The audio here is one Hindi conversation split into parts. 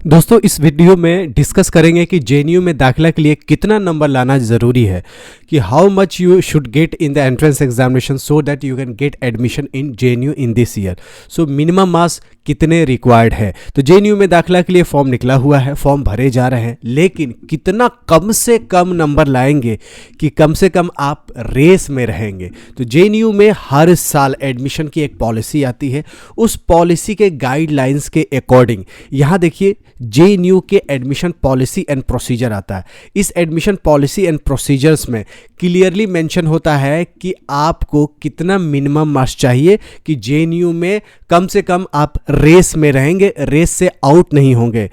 दोस्तों इस वीडियो में डिस्कस करेंगे कि जेएनयू में दाखिला के लिए कितना नंबर लाना ज़रूरी है, कि how much you should get in the entrance examination so that you can get admission in JNU in this year. So minimum marks कितने रिक्वायर्ड है। तो जेएनयू में दाखिला के लिए फॉर्म निकला हुआ है, फॉर्म भरे जा रहे हैं, लेकिन कितना कम से कम नंबर लाएंगे कि कम से कम आप रेस में रहेंगे। तो जेएनयू में हर साल एडमिशन की एक पॉलिसी आती है, उस पॉलिसी के गाइडलाइंस के अकॉर्डिंग यहाँ देखिए जेएनयू के एडमिशन पॉलिसी एंड प्रोसीजर आता है। इस एडमिशन पॉलिसी एंड प्रोसीजर्स में क्लियरली मेंशन होता है कि आपको कितना मिनिमम मार्क्स चाहिए कि जेएनयू में कम से कम आप रेस में रहेंगे, रेस से आउट नहीं होंगे।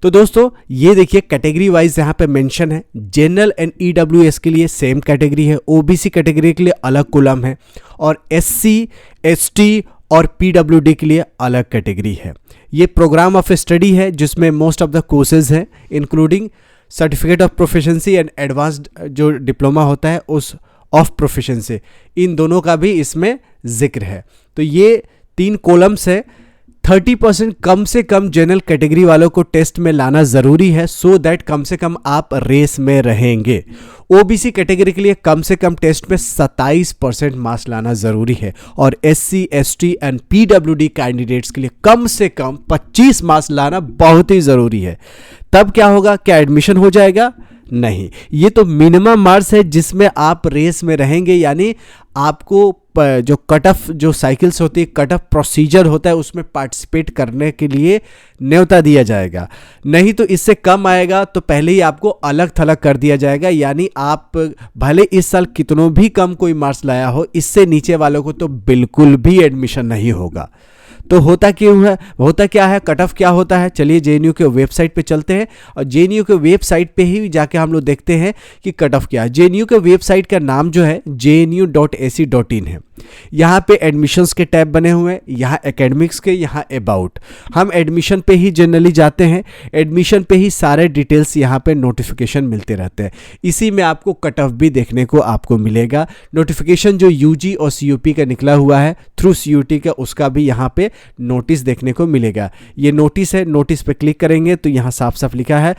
तो दोस्तों ये देखिए कैटेगरी वाइज यहाँ पे मेंशन है। जनरल एंड ईडब्ल्यूएस के लिए सेम कैटेगरी है, ओबीसी कैटेगरी के लिए अलग कॉलम है, और एससी, एसटी और पीडब्ल्यूडी के लिए अलग कैटेगरी है। ये प्रोग्राम ऑफ स्टडी है जिसमें मोस्ट ऑफ द कोर्सेज हैं, including certificate of proficiency and advanced जो डिप्लोमा होता है उस ऑफ प्रोफिशिएंसी, इन दोनों का भी इसमें जिक्र है। तो ये 3 कॉलम्स है। 30% कम से कम जनरल कैटेगरी वालों को टेस्ट में लाना ज़रूरी है, सो दैट कम से कम आप रेस में रहेंगे। ओबीसी कैटेगरी के लिए कम से कम टेस्ट में 27% मार्क्स लाना ज़रूरी है, और SC, ST and PWD candidates के लिए कम से कम 25 मार्क्स लाना बहुत ही ज़रूरी है। तब क्या होगा, क्या एडमिशन हो जाएगा? नहीं, ये तो मिनिमम मार्क्स है जिसमें आप रेस में रहेंगे, यानी आपको जो कट ऑफ जो साइकिल्स होती है, कट ऑफ प्रोसीजर होता है, उसमें पार्टिसिपेट करने के लिए न्योता दिया जाएगा। नहीं तो इससे कम आएगा तो पहले ही आपको अलग थलग कर दिया जाएगा, यानी आप भले इस साल कितनों भी कम कोई मार्क्स लाया हो, इससे नीचे वालों को तो बिल्कुल भी एडमिशन नहीं होगा। तो होता क्यों है, होता क्या है, कट ऑफ क्या होता है? चलिए जेएनयू के वेबसाइट पे चलते हैं और जेएनयू के वेबसाइट पे ही जाके हम लोग देखते हैं कि कट ऑफ क्या है। जेएनयू के वेबसाइट का नाम जो है jnu.ac.in है। यहाँ पे एडमिशन्स के टैब बने हुए हैं, यहाँ एकेडमिक्स के, यहाँ अबाउट। हम एडमिशन पे ही जनरली जाते हैं, एडमिशन पे ही सारे डिटेल्स यहाँ पे नोटिफिकेशन मिलते रहते हैं। इसी में आपको कट ऑफ भी देखने को आपको मिलेगा। नोटिफिकेशन जो यूजी और सीयूपी का निकला हुआ है थ्रू सीयूटी का, उसका भी यहाँ पे नोटिस देखने को मिलेगा। ये नोटिस है, नोटिस पे क्लिक करेंगे तो यहाँ साफ साफ लिखा है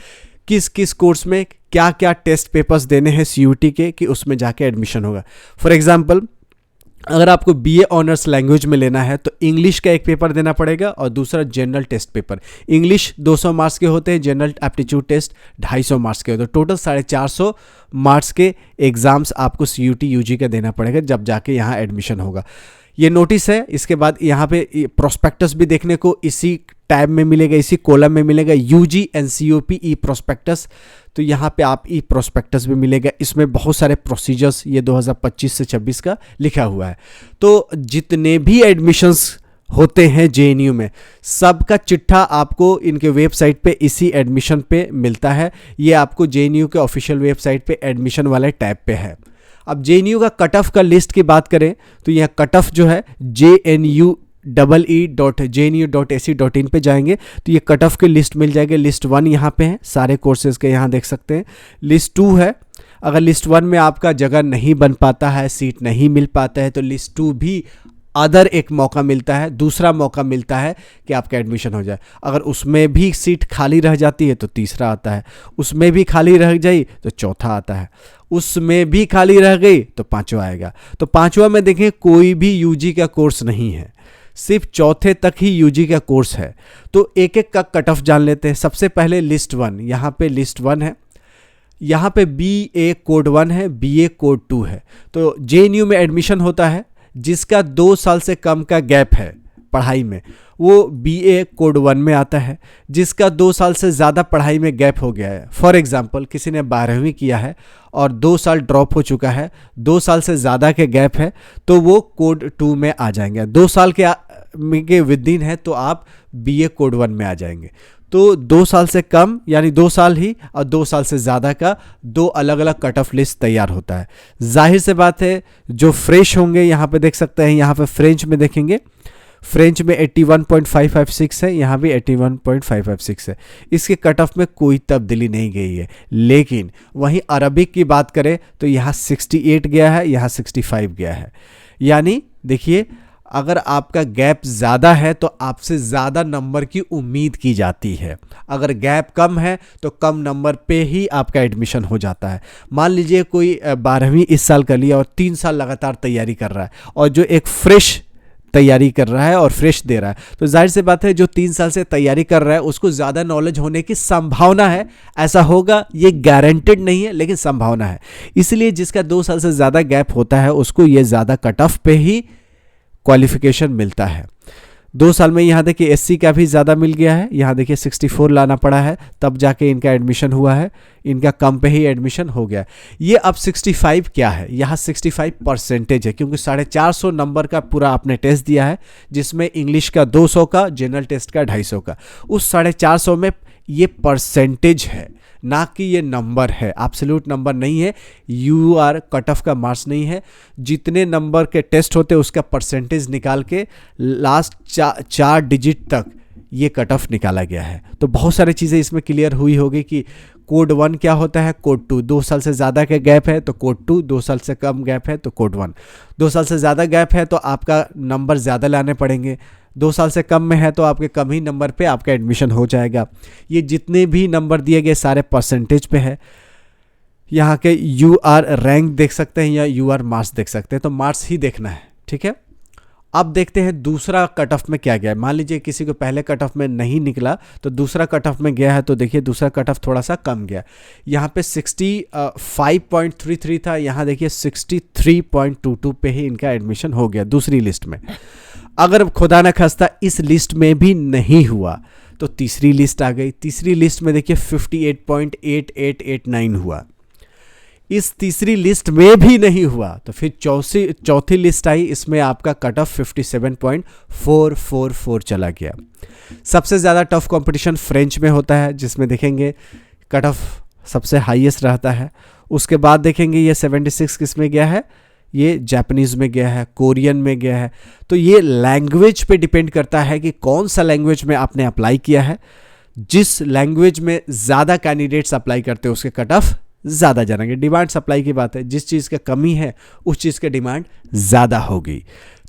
किस किस कोर्स में क्या क्या टेस्ट पेपर्स देने हैं सीयूटी के, कि उसमें जाके एडमिशन होगा। फॉर एग्जाम्पल अगर आपको बीए ऑनर्स लैंग्वेज में लेना है तो इंग्लिश का एक पेपर देना पड़ेगा और दूसरा general test paper. English 200 marks के होते हैं, जनरल एप्टीट्यूड टेस्ट 250 मार्क्स के होते हैं। टोटल 450 मार्क्स के एग्जाम्स आपको सीयूटी यूजी का देना पड़ेगा जब जाके यहाँ एडमिशन होगा। ये नोटिस है। इसके बाद यहाँ पे प्रोस्पेक्टस भी देखने को इसी टैब में मिलेगा, इसी कॉलम में मिलेगा, यूजी एनसीओपी ई प्रोस्पेक्टस। तो यहाँ पे आप ई प्रोस्पेक्टस भी मिलेगा। इसमें बहुत सारे प्रोसीजर्स ये 2025 से 26 का लिखा हुआ है। तो जितने भी एडमिशन्स होते हैं जेएनयू में, सबका चिट्ठा आपको इनके वेबसाइट पे इसी एडमिशन पे मिलता है। ये आपको जेएनयू के ऑफिशियल वेबसाइट पे एडमिशन वाले टैब पे है। अब जेएनयू का कट ऑफ का लिस्ट की बात करें तो यह कट ऑफ जो है jnu.ac.in पे जाएंगे तो ये कट ऑफ की लिस्ट मिल जाएगी। लिस्ट 1 यहाँ पे है, सारे कोर्सेज के यहाँ देख सकते हैं। लिस्ट 2 है, अगर लिस्ट 1 में आपका जगह नहीं बन पाता है, सीट नहीं मिल पाता है, तो लिस्ट 2 भी अदर एक मौका मिलता है, दूसरा मौका मिलता है कि आपका एडमिशन हो जाए। अगर उसमें भी सीट खाली रह जाती है तो तीसरा आता है, उसमें भी खाली रह जाई तो चौथा आता है, उसमें भी खाली रह गई तो पांचवा आएगा। तो पांचवा में देखें कोई भी यूजी का कोर्स नहीं है, सिर्फ चौथे तक ही यूजी का कोर्स है। तो एक एक का कट ऑफ जान लेते हैं। सबसे पहले लिस्ट 1, यहाँ पे लिस्ट 1 है, यहाँ पे BA कोड 1 है, BA कोड 2 है। तो जेएनयू में एडमिशन होता है जिसका 2 साल से कम का गैप है पढ़ाई में, वो BA कोड 1 में आता है। जिसका 2 साल से ज़्यादा पढ़ाई में गैप हो गया है, फॉर एग्जांपल किसी ने 12वीं किया है और 2 साल ड्रॉप हो चुका है, 2 साल से ज़्यादा के गैप है, तो वो कोड 2 में आ जाएंगे। 2 साल के विदिन है तो आप BA कोड 1 में आ जाएंगे। तो 2 साल से कम यानी 2 साल ही, और 2 साल से ज़्यादा का 2 अलग अलग कट ऑफ लिस्ट तैयार होता है। जाहिर से बात है जो फ्रेश होंगे, यहाँ पे देख सकते हैं, यहाँ पे फ्रेंच में देखेंगे, फ्रेंच में 81.556 है, यहाँ भी 81.556 है। इसके कट ऑफ में कोई तब्दीली नहीं गई है। लेकिन वहीं अरबिक की बात करें तो यहाँ 68 गया है, यहाँ 65 गया है। यानी देखिए अगर आपका गैप ज़्यादा है तो आपसे ज़्यादा नंबर की उम्मीद की जाती है, अगर गैप कम है तो कम नंबर पे ही आपका एडमिशन हो जाता है। मान लीजिए कोई 12वीं इस साल कर लिया और 3 साल लगातार तैयारी कर रहा है, और जो एक फ्रेश तैयारी कर रहा है और फ्रेश दे रहा है, तो जाहिर सी बात है जो 3 साल से तैयारी कर रहा है उसको ज़्यादा नॉलेज होने की संभावना है। ऐसा होगा ये गारंटेड नहीं है, लेकिन संभावना है। इसलिए जिसका 2 साल से ज़्यादा गैप होता है उसको ये ज़्यादा कट ऑफ पे ही क्वालिफिकेशन मिलता है। 2 साल में यहाँ देखिए एससी का भी ज़्यादा मिल गया है, यहाँ देखिए 64 लाना पड़ा है तब जाके इनका एडमिशन हुआ है, इनका कम पे ही एडमिशन हो गया। ये अब 65 क्या है, यहाँ 65% है, क्योंकि 450 नंबर का पूरा आपने टेस्ट दिया है, जिसमें इंग्लिश का 200 का, जनरल टेस्ट का 250 का। उस 450 में ये परसेंटेज है, ना कि ये नंबर है, एब्सोल्यूट नंबर नहीं है, यूआर कट ऑफ का मार्क्स नहीं है। जितने नंबर के टेस्ट होते हैं उसका परसेंटेज निकाल के लास्ट 4 डिजिट तक ये कट ऑफ निकाला गया है। तो बहुत सारी चीज़ें इसमें क्लियर हुई होगी कि कोड 1 क्या होता है, कोड 2, 2 साल से ज़्यादा का गैप है तो कोड 2, 2 साल से कम गैप है तो कोड 1, 2 साल से ज़्यादा गैप है तो आपका नंबर ज़्यादा लाने पड़ेंगे, 2 साल से कम में है तो आपके कम ही नंबर पे आपका एडमिशन हो जाएगा। ये जितने भी नंबर दिए गए सारे परसेंटेज पे है। यहाँ के यू आर रैंक देख सकते हैं या यू आर मार्क्स देख सकते हैं, तो मार्क्स ही देखना है, ठीक है। अब देखते हैं दूसरा कट ऑफ में क्या गया है। मान लीजिए किसी को पहले कट ऑफ में नहीं निकला तो दूसरा कट ऑफ में गया है, तो देखिए दूसरा कट ऑफ थोड़ा सा कम गया। यहाँ पे 65.33 था, यहाँ देखिए 63.22 पे ही इनका एडमिशन हो गया दूसरी लिस्ट में। अगर खुदा न खास्ता इस लिस्ट में भी नहीं हुआ तो तीसरी लिस्ट आ गई। तीसरी लिस्ट में देखिए 58.8889 हुआ। इस तीसरी लिस्ट में भी नहीं हुआ तो फिर चौथी लिस्ट आई, इसमें आपका कट ऑफ 57.444 चला गया। सबसे ज़्यादा टफ कंपटीशन फ्रेंच में होता है, जिसमें देखेंगे कट ऑफ सबसे हाईएस्ट रहता है। उसके बाद देखेंगे ये 76 किस में गया है, ये जापानीज़ में गया है, कोरियन में गया है। तो ये लैंग्वेज पे डिपेंड करता है कि कौन सा लैंग्वेज में आपने अप्लाई किया है। जिस लैंग्वेज में ज़्यादा कैंडिडेट्स अप्लाई करते हैं उसके कट ऑफ ज़्यादा जाएंगे। डिमांड सप्लाई की बात है, जिस चीज़ का कमी है उस चीज़ की डिमांड ज़्यादा होगी।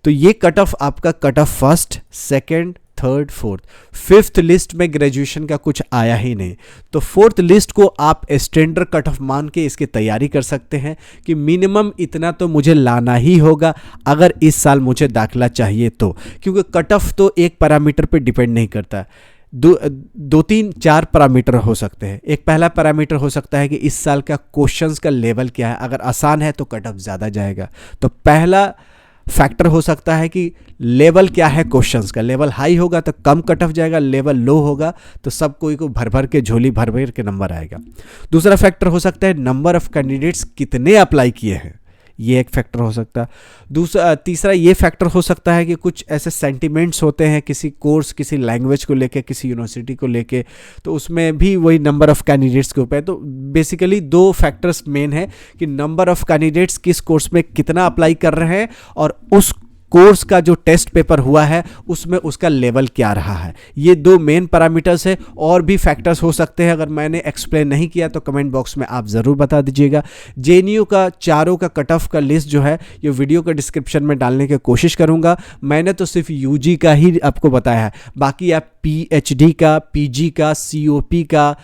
तो ये कट ऑफ आपका cut off first, second, third, fourth, fifth list में ग्रेजुएशन का कुछ आया ही नहीं। तो फोर्थ लिस्ट को आप स्टैंडर्ड कट ऑफ मान के इसकी तैयारी कर सकते हैं कि मिनिमम इतना तो मुझे लाना ही होगा अगर इस साल मुझे दाखिला चाहिए तो, क्योंकि कट ऑफ तो एक पैरामीटर पे डिपेंड नहीं करता। 2-3-4 पैरामीटर हो सकते हैं। एक पहला पैरामीटर हो सकता है कि इस साल का क्वेश्चंस का लेवल क्या है, अगर आसान है तो कट ऑफ ज़्यादा जाएगा। तो पहला फैक्टर हो सकता है कि लेवल क्या है क्वेश्चंस का, लेवल हाई होगा तो कम कट ऑफ जाएगा, लेवल लो होगा तो सब कोई को भर भर के झोली भर भर के नंबर आएगा। दूसरा फैक्टर हो सकता है नंबर ऑफ कैंडिडेट्स कितने अप्लाई किए हैं, ये एक फैक्टर हो सकता है। तीसरा ये फैक्टर हो सकता है कि कुछ ऐसे सेंटिमेंट्स होते हैं किसी कोर्स, किसी लैंग्वेज को लेके, किसी यूनिवर्सिटी को लेके, तो उसमें भी वही नंबर ऑफ कैंडिडेट्स के ऊपर है। तो बेसिकली 2 फैक्टर्स मेन है कि नंबर ऑफ कैंडिडेट्स किस कोर्स में कितना अप्लाई कर रहे हैं और उस कोर्स का जो टेस्ट पेपर हुआ है उसमें उसका लेवल क्या रहा है। ये 2 मेन पैरामीटर्स है। और भी फैक्टर्स हो सकते हैं, अगर मैंने एक्सप्लेन नहीं किया तो कमेंट बॉक्स में आप ज़रूर बता दीजिएगा। जेएनयू का चारों का कट ऑफ का लिस्ट जो है ये वीडियो के डिस्क्रिप्शन में डालने की कोशिश करूंगा। मैंने तो सिर्फ यूजी का ही आपको बताया है, बाकी आप पीएचडी का, पीजी का, सीओपी का,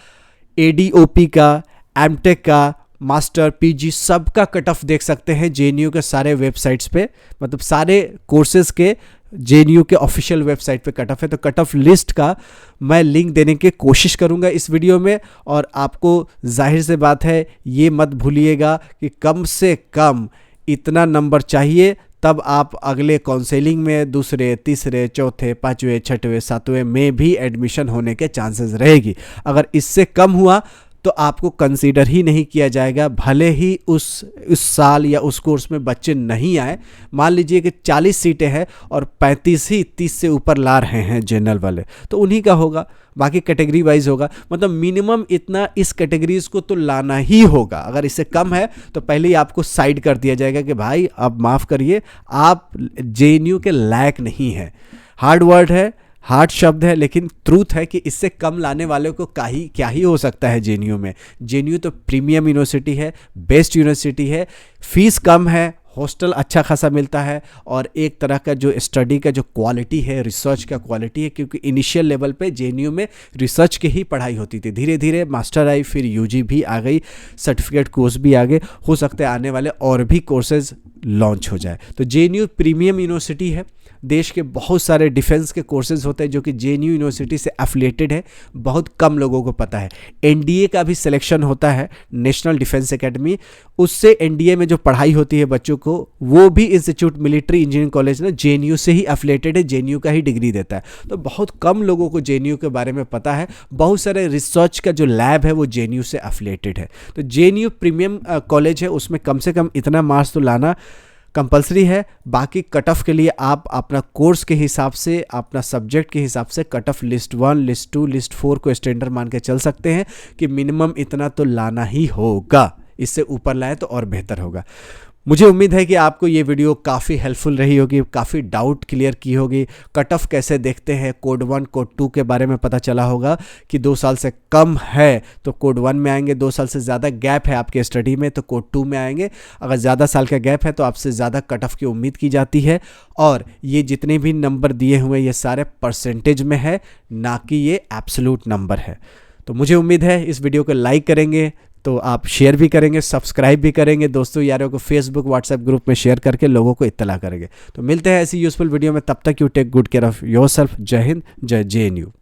एडीओपी का, एमटेक का, मास्टर, पीजी सबका कट ऑफ देख सकते हैं जेएनयू के सारे वेबसाइट्स पे, मतलब सारे कोर्सेज के जेएनयू के ऑफिशियल वेबसाइट पे कट ऑफ है। तो कट ऑफ लिस्ट का मैं लिंक देने की कोशिश करूंगा इस वीडियो में। और आपको जाहिर से बात है ये मत भूलिएगा कि कम से कम इतना नंबर चाहिए, तब आप अगले काउंसलिंग में दूसरे, तीसरे, चौथे, पाँचवें, छठवें, सातवें में भी एडमिशन होने के चांसेस रहेगी। अगर इससे कम हुआ तो आपको कंसीडर ही नहीं किया जाएगा, भले ही उस साल या उस कोर्स में बच्चे नहीं आए। मान लीजिए कि 40 सीटें हैं और 35 ही 30 से ऊपर ला रहे हैं जनरल वाले, तो उन्हीं का होगा, बाकी कैटेगरी वाइज होगा। मतलब मिनिमम इतना इस कैटेगरीज को तो लाना ही होगा। अगर इससे कम है तो पहले ही आपको साइड कर दिया जाएगा कि भाई अब माफ़ करिए, आप जेएनयू के लायक नहीं है। हार्ड वर्ड है, हार्ड शब्द है, लेकिन ट्रूथ है कि इससे कम लाने वाले को क्या ही हो सकता है जेएनयू में। जेएनयू तो प्रीमियम यूनिवर्सिटी है, बेस्ट यूनिवर्सिटी है, फीस कम है, हॉस्टल अच्छा खासा मिलता है और एक तरह का जो स्टडी का जो क्वालिटी है, रिसर्च का क्वालिटी है, क्योंकि इनिशियल लेवल पे जेएनयू में रिसर्च की ही पढ़ाई होती थी। धीरे धीरे मास्टर आई, फिर यूजी भी आ गई, सर्टिफिकेट कोर्स भी आ गए, हो सकता है आने वाले और भी कोर्सेज लॉन्च हो जाए। तो जेएनयू प्रीमियम यूनिवर्सिटी है। देश के बहुत सारे डिफेंस के कोर्सेज होते हैं जो कि जेएनयू यूनिवर्सिटी से एफिलिएटेड है, बहुत कम लोगों को पता है। एनडीए का भी सिलेक्शन होता है, नेशनल डिफेंस एकेडमी, उससे एनडीए में जो पढ़ाई होती है बच्चों को, वो भी इंस्टीट्यूट मिलिट्री इंजीनियरिंग कॉलेज ना जेएनयू से ही एफिलिएटेड है, जेएनयू का ही डिग्री देता है। तो बहुत कम लोगों को जेएनयू के बारे में पता है। बहुत सारे रिसर्च का जो लैब है वो जेएनयू से एफिलिएटेड है। तो जेएनयू प्रीमियम कॉलेज है, उसमें कम से कम इतना मार्क्स तो लाना कंपलसरी है। बाकी कट ऑफ के लिए आप अपना कोर्स के हिसाब से, अपना सब्जेक्ट के हिसाब से cut off list 1, list 2, list 4 को स्टैंडर्ड मान के चल सकते हैं कि मिनिमम इतना तो लाना ही होगा, इससे ऊपर लाए तो और बेहतर होगा। मुझे उम्मीद है कि आपको ये वीडियो काफ़ी हेल्पफुल रही होगी, काफ़ी डाउट क्लियर की होगी। कट ऑफ कैसे देखते हैं, कोड 1 कोड 2 के बारे में पता चला होगा कि 2 साल से कम है तो कोड 1 में आएंगे, 2 साल से ज़्यादा गैप है आपके स्टडी में तो कोड 2 में आएंगे, अगर ज़्यादा साल का गैप है तो आपसे ज़्यादा कट ऑफ की उम्मीद की जाती है। और ये जितने भी नंबर दिए हुए ये सारे परसेंटेज में है, ना कि ये एब्सोल्यूट नंबर है। तो मुझे उम्मीद है इस वीडियो को लाइक करेंगे तो आप शेयर भी करेंगे, सब्सक्राइब भी करेंगे, दोस्तों यारों को फेसबुक व्हाट्सएप ग्रुप में शेयर करके लोगों को इत्तला करेंगे। तो मिलते हैं ऐसी यूजफुल वीडियो में, तब तक you take good care of yourself. जय हिंद, जय जेएनयू।